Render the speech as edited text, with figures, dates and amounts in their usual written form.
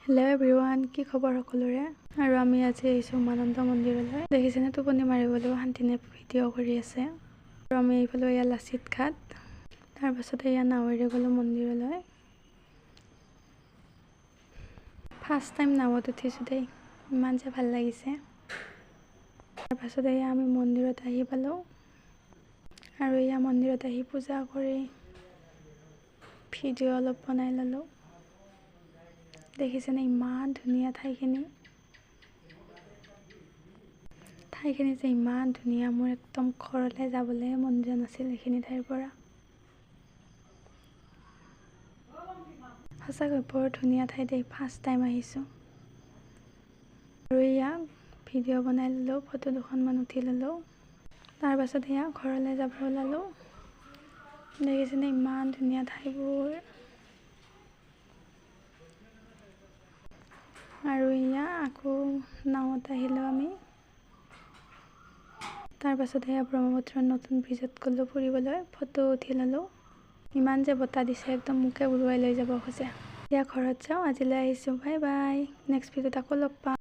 Hello' everyone, কি খবৰ সকলোৰে? আৰু আমি আজি আহিছোঁ উমানন্দ মন্দিৰলৈ। দেখিছেনে টোপনি মাৰিবলৈও শান্তিনে ভিডিঅ' কৰি আছে। আৰু আমি এইফালে এয়া লাচিত ঘাট, তাৰপাছতে এয়া নাৱেৰে গ'লোঁ মন্দিৰলৈ। ফাৰ্ষ্ট টাইম নাৱত উঠিছোঁ দেই, ইমান যে ভাল লাগিছে। তাৰপাছতে এয়া আমি মন্দিৰত আহি পালোঁ। আৰু এয়া মন্দিৰত আহি পূজা কৰি ভিডিঅ' অলপ বনাই ল'লোঁ। দেখিছেনে ইমান ধুনীয়া ঠাইখিনি যে ইমান ধুনীয়া। মোৰ একদম ঘৰলৈ যাবলৈ মন যোৱা নাছিল এইখিনি ঠাইৰ পৰা। সঁচাকৈ বৰ ধুনীয়া ঠাই দেই, ফাৰ্ষ্ট টাইম আহিছোঁ। আৰু এয়া ভিডিঅ' বনাই ল'লোঁ, ফটো দুখনমান উঠি ল'লোঁ। তাৰপাছত এয়া ঘৰলৈ যাব ওলালোঁ। দেখিছেনে ইমান ধুনীয়া ঠাইবোৰ। আৰু এয়া আকৌ নাৱত আহিলোঁ আমি। তাৰপাছত এয়া ব্ৰহ্মপুত্ৰৰ নতুন ব্ৰিজত গ'লোঁ ফুৰিবলৈ, ফটো উঠি ল'লোঁ। ইমান যে বতাহ দিছে, একদম মোকে উৰুৱাই লৈ যাব খোজে। এতিয়া ঘৰত যাওঁ, আজিলৈ আহিছোঁ, বাই বাই। নেক্সট ভিডিঅ'ত আকৌ লগ পাম।